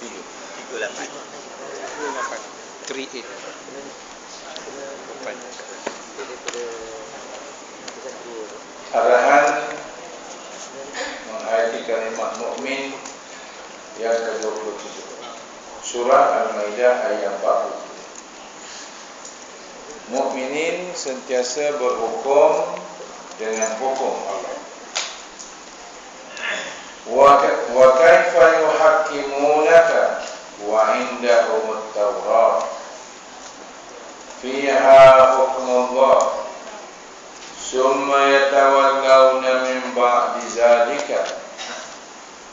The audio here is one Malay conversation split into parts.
38 Arahan menghayati kalimat mukmin yang ke-27. Surah Al-Maidah ayat 40. Mukminin sentiasa berhukum dengan hukum Allah. Wa kaifa yuhakkimunaka wa indahumut Taurat fiha hukmullah summa yatawallawna min ba'di zalika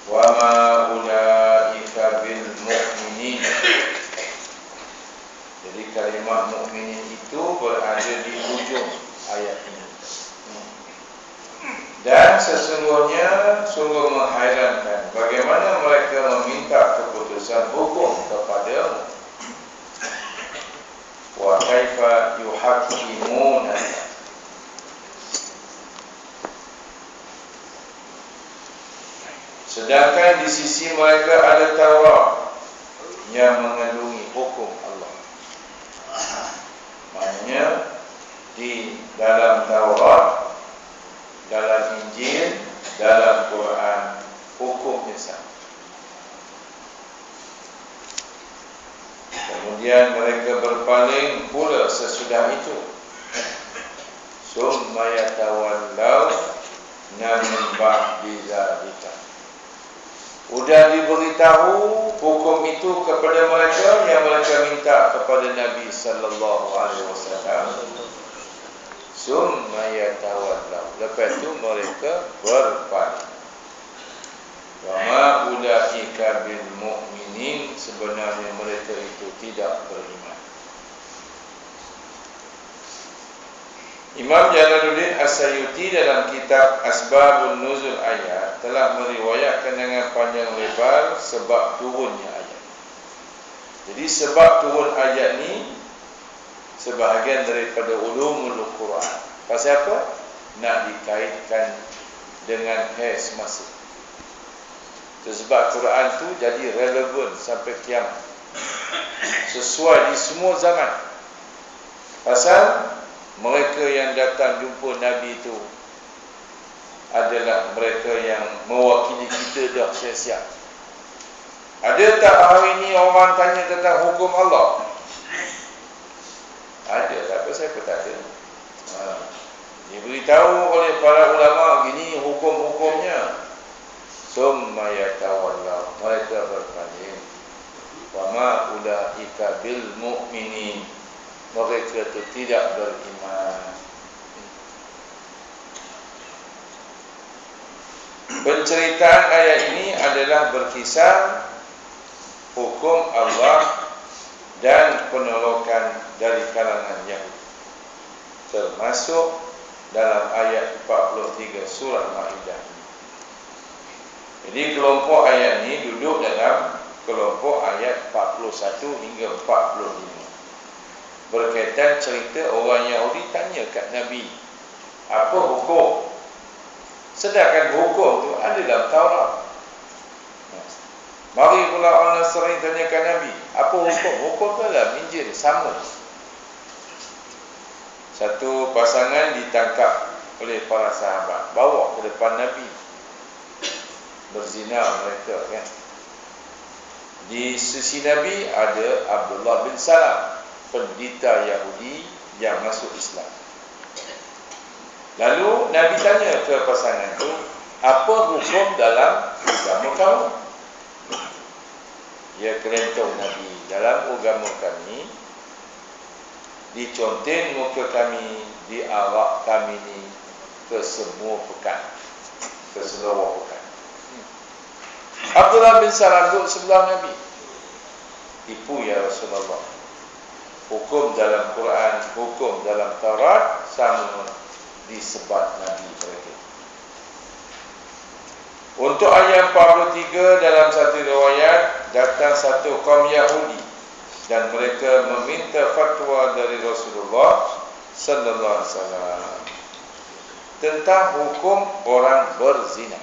wa ma ulaika bil mu'minin. Jadi kalimat mukminin itu berada di ujung ayat ini. Dan sesungguhnya sungguh menghairankan bagaimana mereka meminta keputusan hukum kepadamu. Wa kaifa yuhakkimuna, sedangkan di sisi mereka ada Taurat yang mengandungi hukum Allah. Maknanya di dalam Taurat, dalam Injil, dalam Quran, hukumnya sama. Kemudian mereka berpaling pula sesudah itu. Summa yatawallaw min ba'di zalika. Sudah diberitahu hukum itu kepada mereka yang mereka minta kepada Nabi sallallahu alaihi wasallam. Summa yatawallaw. Lepas itu mereka berpaling. Wa ma ulaika bil mu'minin, sebenarnya mereka itu tidak beriman. Imam Jalaluddin As-Sayuti dalam kitab Asbabun Nuzul Ayat telah meriwayatkan dengan panjang lebar sebab turunnya ayat. Jadi sebab turun ayat ni sebahagian daripada ulumul Quran. Pasal apa? Nak dikaitkan dengan hes masa. Sebab Quran tu jadi relevan sampai kiamat, sesuai di semua zaman. Pasal mereka yang datang jumpa Nabi itu adalah mereka yang mewakili kita dah siap-siap. Ada tak hari ini orang tanya tentang hukum Allah? Ada, apa saya pun tak ada. Diberitahu oleh para ulama gini hukum-hukumnya. Summa yatawallaw, mereka berpaling. Wa ma ulaika bil mu'minin, mereka itu tidak beriman. Penceritaan ayat ini adalah berkisar hukum Allah dan penolakan dari kalangan Yahudi, termasuk dalam ayat 43 surah Maidah. Jadi kelompok ayat ini duduk dalam kelompok ayat 41 hingga 45. Berkaitan cerita orang Yahudi tanya kat Nabi, apa hukum? Sedangkan hukum tu ada dalam Taurat. Mari pula orang Nasrani tanyakan Nabi, apa hukum? Hukum tu dalam Injil, sama. Satu pasangan ditangkap oleh para sahabat, bawa ke depan Nabi. Berzina mereka, kan? Di sisi Nabi ada Abdullah bin Salam, pendeta Yahudi yang masuk Islam. Lalu Nabi tanya ke pasangan itu, apa hukum dalam agama kamu? Dia kelentong Nabi, dalam agama kami dicontin muka kami, diarak kami ni ke semua pekan, ke seluruh pekan. Abdullah bin Salam duduk sebelah Nabi. Tipu ya Rasulullah. Hukum dalam Quran, hukum dalam Taurat sama disebat Nabi mereka. Untuk ayat 43 dalam satu riwayat, datang satu kaum Yahudi dan mereka meminta fatwa dari Rasulullah sallallahu alaihi wasallam tentang hukum orang berzina.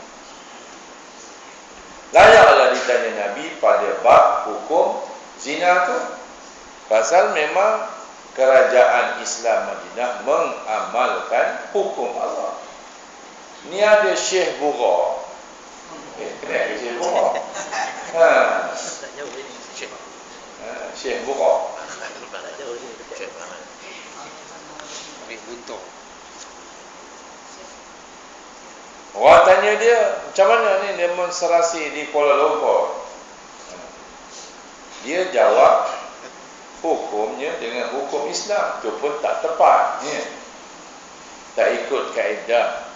Layak sabarlah ditanya Nabi pada bab hukum zina tu. Pasal memang kerajaan Islam Madinah mengamalkan hukum Allah. Ni ada Syekh Bura. Kenapa Syekh Bura? Tak jauh ini. Syekh Bura. Tak jauh ini. Cek banget. Ambil buntung. Orang tanya dia, macam mana ni demonstrasi di Kuala Lumpur? Dia jawab, hukumnya dengan hukum Islam. Itu pun tak tepat. Ya. Tak ikut kaedah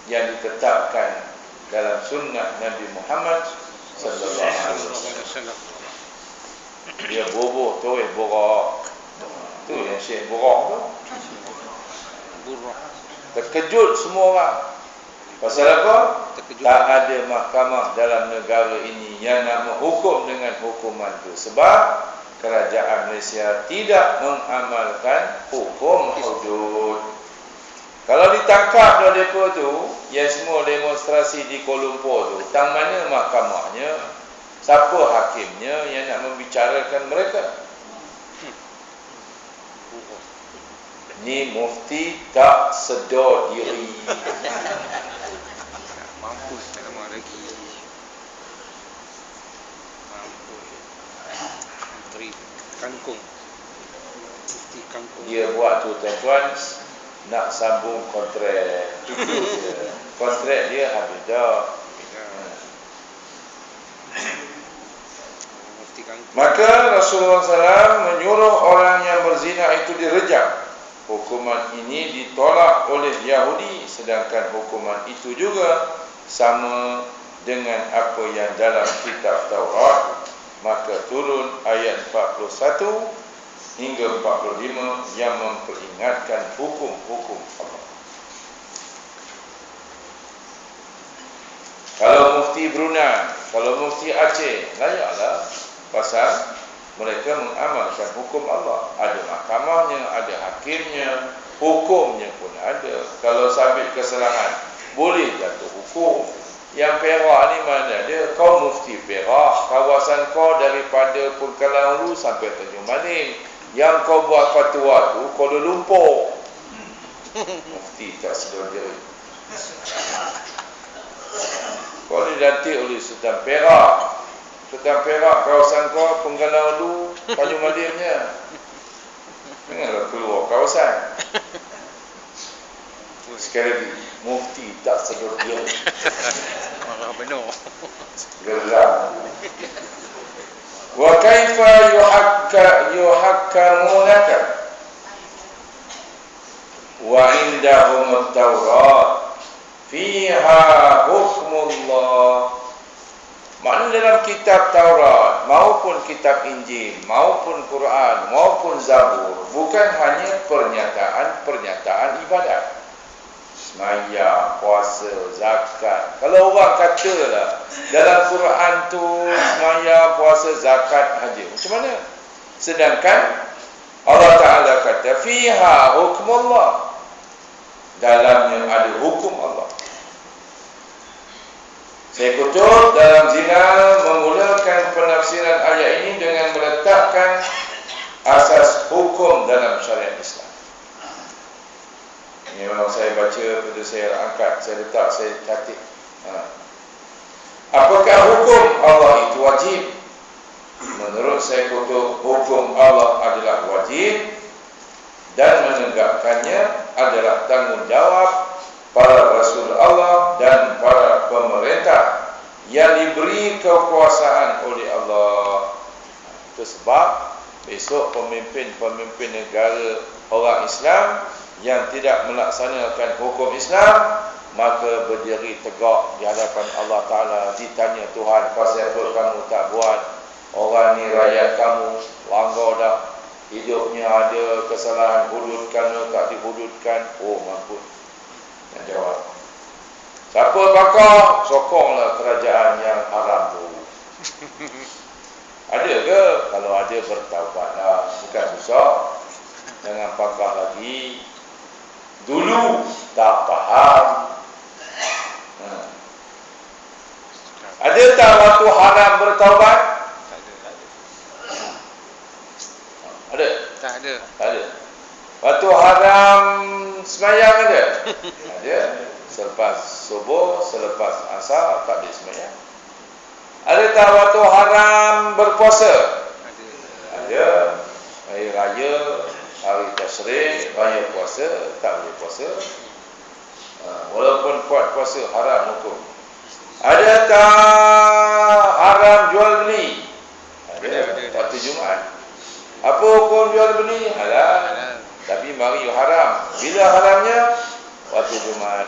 yang ditetapkan dalam sunnah Nabi Muhammad sallallahu alaihi wasallam. Dia boboh tu, borak. Tu yang Syekh borak tu. Terkejut semua orang. Pasal apa? Tak ada mahkamah dalam negara ini yang nak menghukum dengan hukuman itu. Sebab kerajaan Malaysia tidak mengamalkan hukum hudud. Kalau ditangkap oleh mereka tu, yang semua demonstrasi di Kuala Lumpur tu, tang mana mahkamahnya? Siapa hakimnya yang nak membicarakan mereka? Ni mufti tak sedar diri. Mampus tak lama lagi. Mampus. Menteri kangkung. Mufti kangkung. Dia buat tu tuan-tuan, nak sambung kontrak. Kontrak dia habis dah. Mufti kangkung. Maka Rasulullah SAW menyuruh orang yang berzina itu direjam. Hukuman ini ditolak oleh Yahudi, sedangkan hukuman itu juga sama dengan apa yang dalam kitab Taurat. Maka turun ayat 41 hingga 45 yang memperingatkan hukum-hukum Allah. Kalau mufti Brunei, kalau mufti Aceh, layaklah, pasal mereka mengamalkan hukum Allah. Ada mahkamahnya, ada hakimnya, hukumnya pun ada. Kalau sabit kesalahan, boleh jatuh hukum. Yang Perak ni mana dia? Kau mufti Perak, kawasan kau daripada Pengkalan Hulu sampai Tanjung Malim. Yang kau buat fatwa tu Kuala Lumpur. Mufti tak sedar diri. Kau dilantik oleh Sultan Perak. Sultan Perak kawasan kau Pengkalan Hulu, Tanjung Malimnya. Janganlah keluar kawasan. Sekali lagi, mufti tak sedar diri. Marah benar. Geram. Wa kaifa yuhakkamunaka wa indahum at-Taurat fiha hukmullah. Maknanya dalam kitab Taurat maupun kitab Injil maupun Quran maupun Zabur bukan hanya pernyataan ibadat. Semaya, puasa, zakat. Kalau orang katalah dalam Quran tu semaya, puasa, zakat haji, macam mana? Sedangkan Allah Ta'ala kata fiha hukmullah, dalamnya ada hukum Allah. Saya kutub dalam zina memulakan penafsiran ayat ini dengan meletakkan asas hukum dalam syariat Islam. Ini memang saya baca, pada saya angkat, saya letak, saya catik. Apakah hukum Allah itu wajib? Menurut saya kutub, hukum Allah adalah wajib dan menegakkannya adalah tanggungjawab para Rasul Allah dan para pemerintah yang diberi kekuasaan oleh Allah. Itu sebab besok pemimpin-pemimpin negara orang Islam yang tidak melaksanakan hukum Islam, maka berdiri tegak di hadapan Allah Ta'ala, ditanya Tuhan, pasal apa kamu tak buat? Orang ni rakyat kamu, langgar dah, hidupnya ada kesalahan, hududkan atau tak dihududkan. Oh, mampu. Yang jawab, siapa bakar? Sokonglah kerajaan yang haram tu. Ada ke? Kalau ada, bertaubatlah. Bukan susah. Jangan pakar lagi. Dulu tak faham. Ada tak waktu haram bertaubat? Tak ada. Ada? Tak ada. Tak ada. Waktu haram semayang ada? Ada. Selepas subuh, selepas asar tak ada semayang. Ada tak waktu haram berpuasa? Ada. Ada. Hari raya, hari tasyrik, raya puasa, tak boleh puasa. Walaupun kuat puasa, haram hukum. Ada tak haram jual beli? Ada. Waktu Jumaat. Apa hukum jual beli? Halal. Tapi mari haram. Bila haramnya? Waktu Jumaat.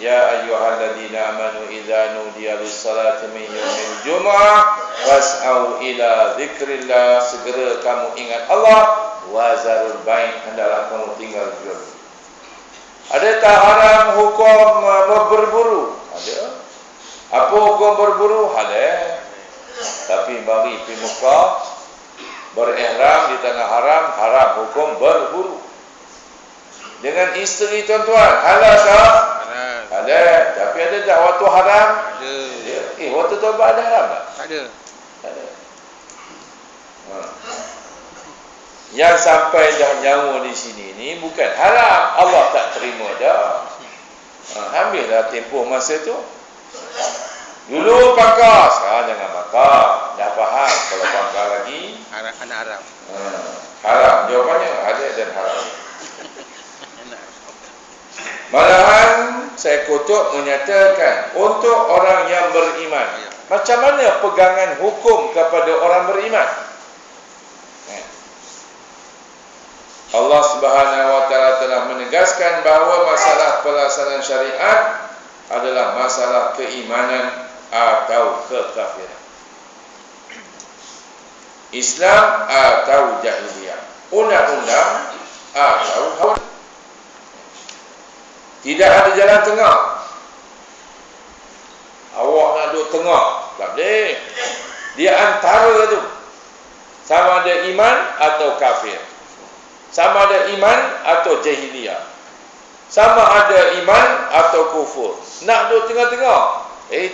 Ya ayyuhalladzina amanu idza nudiya lis-salati min yaumil jumu'ah fas'au ila dzikrillah, segera kamu ingat Allah, wa zarul bai', hendaklah kamu tinggal jual. Ada tak haram hukum berburu? Ada. Apa hukum berburu? Ada. Tapi mari pergi Mekah berihram di tanah haram, haram hukum berburu. Dengan isteri tuan-tuan, halal tak? Halal. Halal. Tapi ada tak waktu haram? Ada. Waktu taubat ada haram tak? Tak ada. Ada. Yang sampai dah nyawa di sini ni bukan haram, Allah tak terima dah. Ambillah tempoh masa tu. Dulu pakar, sekarang jangan pakar. Dah faham kalau pakar lagi Anak haram. haram. Jawapannya ada dan haram. Malahan saya kutuk menyatakan untuk orang yang beriman, macam mana pegangan hukum kepada orang beriman? Allah Subhanahu wa taala telah menegaskan bahawa masalah pelaksanaan syariat adalah masalah keimanan atau kekafiran. Islam atau jahiliyah, undang-undang atau hawa. Tidak ada jalan tengah. Awak nak duduk tengah, tak boleh. Dia antara tu. Sama ada iman atau kafir. Sama ada iman atau jahiliyah. Sama ada iman atau kufur. Nak duduk tengah-tengah?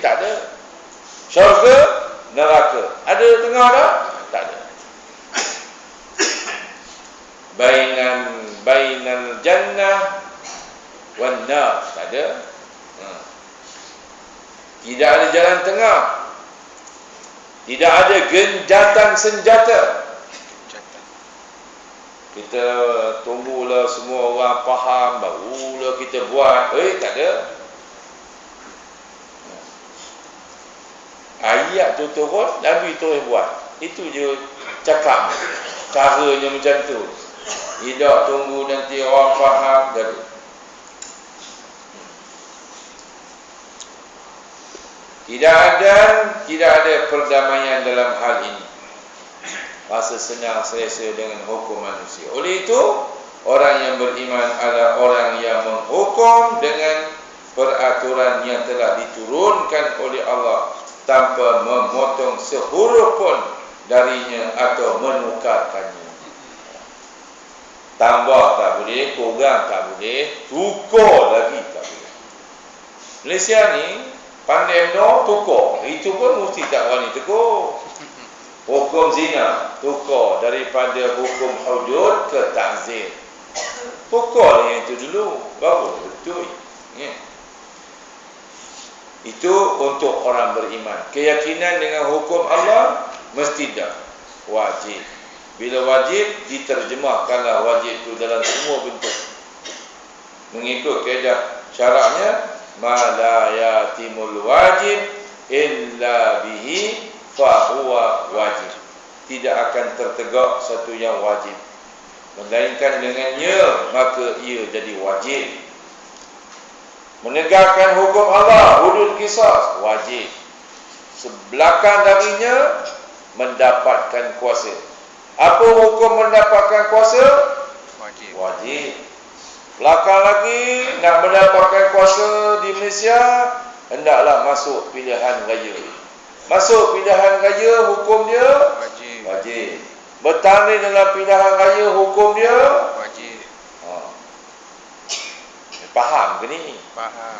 Tak ada. Syurga, neraka. Ada tengah tak? Tak ada. Bainal jannah wan nar, tak ada. Tidak ada jalan tengah. Tidak ada genjatan senjata. Kita tunggulah semua orang faham barulah kita buat. Tak ada. Ayat tu turun, Nabi terus buat. Itu je cakap. Caranya macam tu. Tidak tunggu nanti orang faham. Tidak ada perdamaian dalam hal ini. Rasa senang selesa dengan hukum manusia. Oleh itu, orang yang beriman adalah orang yang menghukum dengan peraturan yang telah diturunkan oleh Allah tanpa memotong sehuruf pun darinya atau menukarkannya. Tambah tak boleh, kurang tak boleh, tukar lagi tak boleh. Malaysia ni pandai tukar. Itu pun mesti tak berani tegur. Hukum zina tukar daripada hukum hudud ke ta'zir. Tukar yang itu dulu, baru betul. Itu untuk orang beriman. Keyakinan dengan hukum Allah mesti dah wajib. Bila wajib, diterjemahkanlah wajib itu dalam semua bentuk. Mengikut kaedah syaraknya, ma la yatimul wajib illa bihi fahuwa wajib. Tidak akan tertegak satu yang wajib, melainkan dengannya maka ia jadi wajib. Menegakkan hukum Allah, hudud qisas, wajib. Sebelakang darinya mendapatkan kuasa. Apa hukum mendapatkan kuasa? Wajib. Wajib. Belakang lagi nak mendapatkan kuasa di Malaysia, hendaklah masuk pilihan raya. Masuk pilihan raya, hukum dia Wajib. wajib. Bertanding dalam pilihan raya, hukum dia Wajib. faham ke ni? Faham.